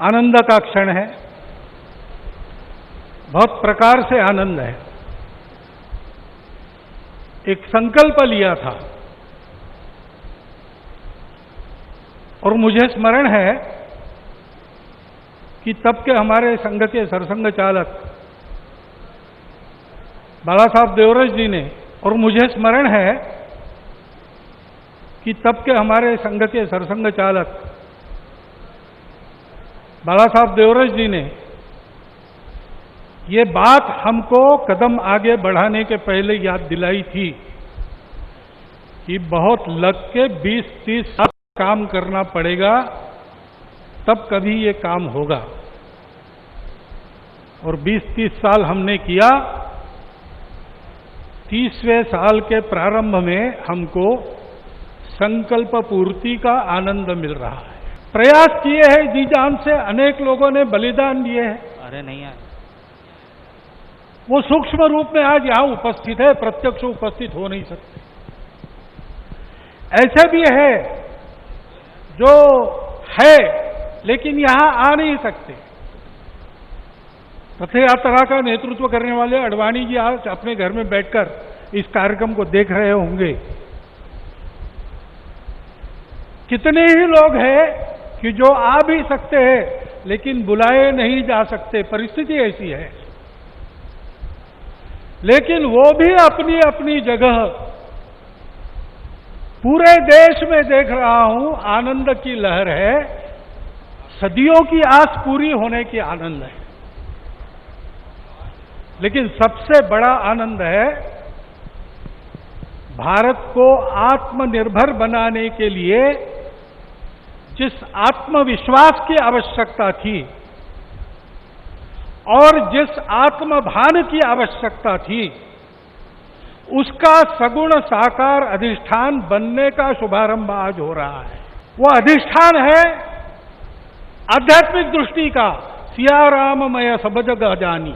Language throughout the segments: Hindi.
आनंद का क्षण है, बहुत प्रकार से आनंद है। एक संकल्प लिया था और मुझे स्मरण है कि तब के हमारे संघ के सरसंघ चालक बाला साहब देवरज जी ने, और मुझे स्मरण है कि तब के हमारे संघ के सरसंघ चालक बाला साहब देवरज जी ने ये बात हमको कदम आगे बढ़ाने के पहले याद दिलाई थी कि बहुत लग के 20-30 साल काम करना पड़ेगा, तब कभी ये काम होगा। और 20-30 साल हमने किया। 30वें साल के प्रारंभ में हमको संकल्प पूर्ति का आनंद मिल रहा है। प्रयास किए हैं जी जान से, अनेक लोगों ने बलिदान दिए हैं। अरे नहीं है, वो सूक्ष्म रूप में आज यहां उपस्थित है, प्रत्यक्ष उपस्थित हो नहीं सकते। ऐसे भी है जो है लेकिन यहां आ नहीं सकते। रथ यात्रा का नेतृत्व करने वाले अडवाणी जी आज अपने घर में बैठकर इस कार्यक्रम को देख रहे होंगे। कितने ही लोग हैं कि जो आ भी सकते हैं लेकिन बुलाए नहीं जा सकते, परिस्थिति ऐसी है। लेकिन वो भी अपनी अपनी जगह, पूरे देश में देख रहा हूं आनंद की लहर है। सदियों की आस पूरी होने की आनंद है। लेकिन सबसे बड़ा आनंद है भारत को आत्मनिर्भर बनाने के लिए जिस आत्मविश्वास की आवश्यकता थी और जिस आत्मभान की आवश्यकता थी, उसका सगुण साकार अधिष्ठान बनने का शुभारंभ आज हो रहा है। वो अधिष्ठान है आध्यात्मिक दृष्टि का। सिया राममय सब जग जानी।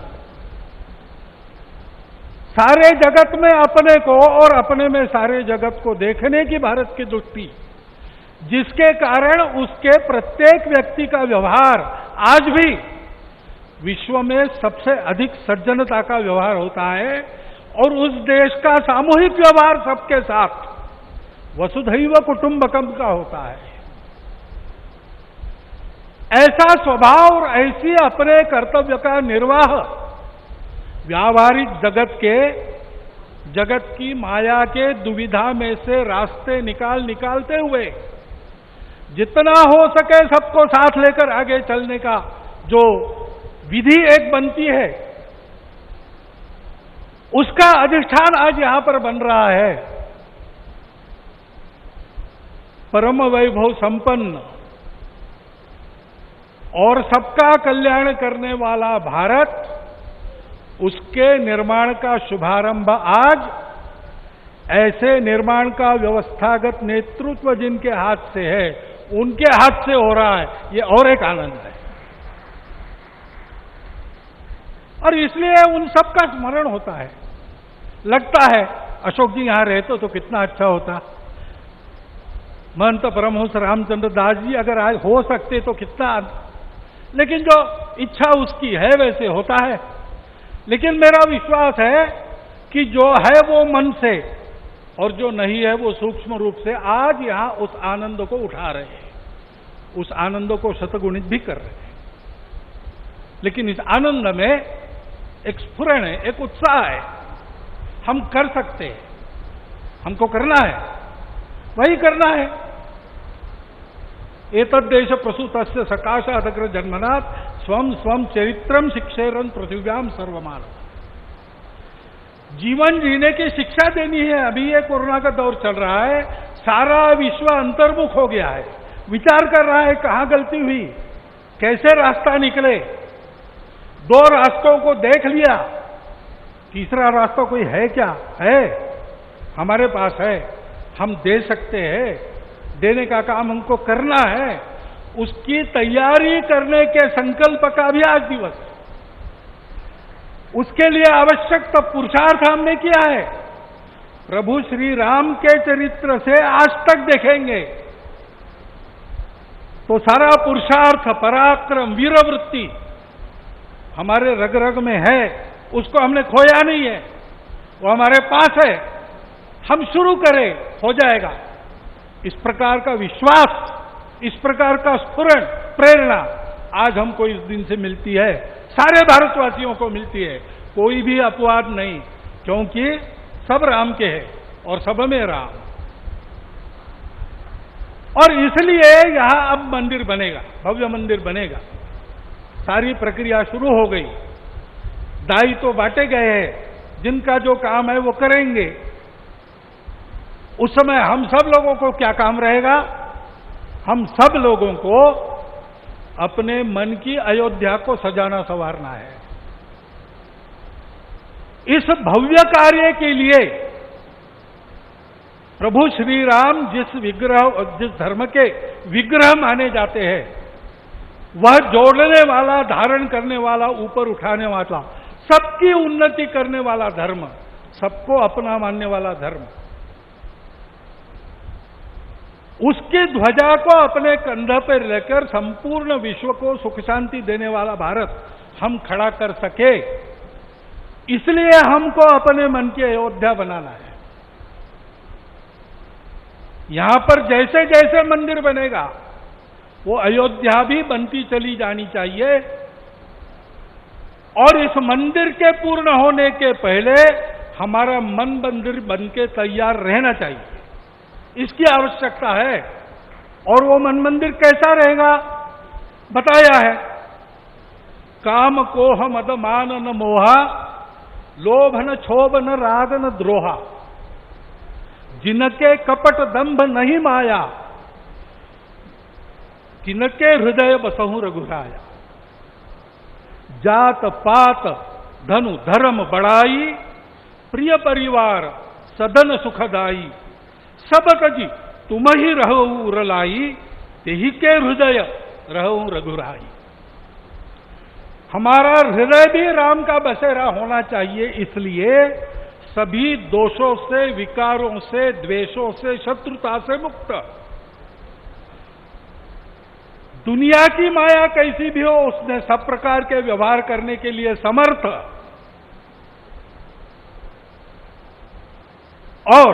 सारे जगत में अपने को और अपने में सारे जगत को देखने की भारत की दृष्टि, जिसके कारण उसके प्रत्येक व्यक्ति का व्यवहार आज भी विश्व में सबसे अधिक सज्जनता का व्यवहार होता है और उस देश का सामूहिक व्यवहार सबके साथ वसुधैव कुटुंबकम का होता है। ऐसा स्वभाव और ऐसी अपने कर्तव्य का निर्वाह व्यावहारिक जगत की माया के दुविधा में से रास्ते निकालते हुए जितना हो सके सबको साथ लेकर आगे चलने का जो विधि एक बनती है, उसका अधिष्ठान आज यहां पर बन रहा है। परम वैभव संपन्न और सबका कल्याण करने वाला भारत, उसके निर्माण का शुभारंभ आज ऐसे निर्माण का व्यवस्थागत नेतृत्व जिनके हाथ से है, उनके हाथ से हो रहा है। ये और एक आनंद है और इसलिए उन सब का स्मरण होता है। लगता है अशोक जी यहां रहते तो कितना अच्छा होता, महंत परमहंस रामचंद्र दास जी अगर आज हो सकते तो कितना, लेकिन जो इच्छा उसकी है वैसे होता है। लेकिन मेरा विश्वास है कि जो है वो मन से और जो नहीं है वो सूक्ष्म रूप से आज यहां उस आनंद को उठा रहे हैं, उस आनंद को शतगुणित भी कर रहे हैं। लेकिन इस आनंद में एक स्फुरण है, एक उत्साह है। हम कर सकते हैं, हमको करना है, वही करना है। एतद्देश प्रसूतस्य सकाशादग्र जन्मनाथ स्वम स्वम चरित्रम शिक्षेरन पृथिव्याम सर्वमानव। जीवन जीने की शिक्षा देनी है। अभी ये कोरोना का दौर चल रहा है, सारा विश्व अंतर्मुख हो गया है, विचार कर रहा है कहां गलती हुई, कैसे रास्ता निकले। 2 रास्तों को देख लिया, तीसरा रास्ता कोई है क्या? है, हमारे पास है, हम दे सकते हैं, देने का काम हमको करना है। उसकी तैयारी करने के संकल्प का भी आज दिवस, उसके लिए आवश्यक तब पुरुषार्थ हमने किया है। प्रभु श्री राम के चरित्र से आज तक देखेंगे तो सारा पुरुषार्थ, पराक्रम, वीरवृत्ति हमारे रग रग में है, उसको हमने खोया नहीं है, वो हमारे पास है। हम शुरू करें, हो जाएगा। इस प्रकार का विश्वास, इस प्रकार का स्फुरण, प्रेरणा आज हमको इस दिन से मिलती है, सारे भारतवासियों को मिलती है। कोई भी अपवाद नहीं, क्योंकि सब राम के हैं और सब में राम। और इसलिए यहां अब मंदिर बनेगा, भव्य मंदिर बनेगा। सारी प्रक्रिया शुरू हो गई, दायित्व तो बांटे गए हैं, जिनका जो काम है वो करेंगे। उस समय हम सब लोगों को क्या काम रहेगा? हम सब लोगों को अपने मन की अयोध्या को सजाना संवारना है। इस भव्य कार्य के लिए प्रभु श्री राम जिस धर्म के विग्रह माने जाते हैं, वह जोड़ने वाला, धारण करने वाला, ऊपर उठाने वाला, सबकी उन्नति करने वाला धर्म, सबको अपना मानने वाला धर्म, उसकी ध्वजा को अपने कंधे पर लेकर संपूर्ण विश्व को सुख शांति देने वाला भारत हम खड़ा कर सके, इसलिए हमको अपने मन की अयोध्या बनाना है। यहां पर जैसे जैसे मंदिर बनेगा, वो अयोध्या भी बनती चली जानी चाहिए। और इस मंदिर के पूर्ण होने के पहले हमारा मन मंदिर बनके तैयार रहना चाहिए, इसकी आवश्यकता है। और वो मन मंदिर कैसा रहेगा बताया है। काम कोह मद मान न मोहा, लोभ न क्षोभ न राग न द्रोहा, जिनके कपट दंभ नहीं माया, तिनके हृदय बसहु रघुराया। जात पात धनु धर्म बढ़ाई, प्रिय परिवार सदन सुखदाई, सब तजी तुम ही रहो उरलाई, तेहि के हृदय रहो रघुराई। हमारा हृदय भी राम का बसेरा होना चाहिए, इसलिए सभी दोषों से, विकारों से, द्वेषों से, शत्रुता से मुक्त। दुनिया की माया कैसी भी हो, उसने सब प्रकार के व्यवहार करने के लिए समर्थ। और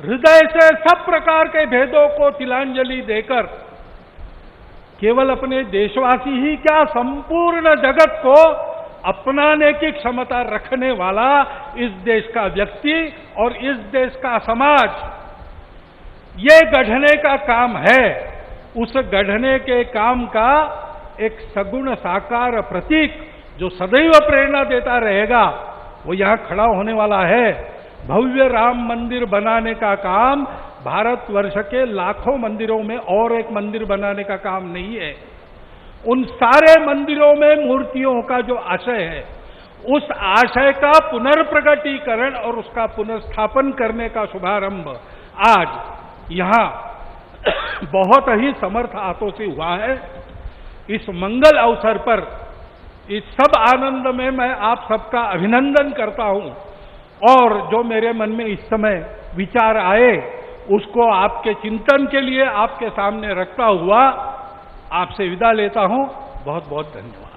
हृदय से सब प्रकार के भेदों को तिलांजलि देकर केवल अपने देशवासी ही क्या, संपूर्ण जगत को अपनाने की क्षमता रखने वाला इस देश का व्यक्ति और इस देश का समाज, ये गढ़ने का काम है। उस गढ़ने के काम का एक सगुण साकार प्रतीक जो सदैव प्रेरणा देता रहेगा, वो यहां खड़ा होने वाला है। भव्य राम मंदिर बनाने का काम भारतवर्ष के लाखों मंदिरों में और एक मंदिर बनाने का काम नहीं है। उन सारे मंदिरों में मूर्तियों का जो आशय है, उस आशय का पुनर्प्रगटीकरण और उसका पुनर्स्थापन करने का शुभारंभ आज यहां बहुत ही समर्थ हाथों से हुआ है। इस मंगल अवसर पर, इस सब आनंद में मैं आप सबका अभिनंदन करता हूं। और जो मेरे मन में इस समय विचार आए, उसको आपके चिंतन के लिए आपके सामने रखता हुआ आपसे विदा लेता हूं। बहुत बहुत धन्यवाद।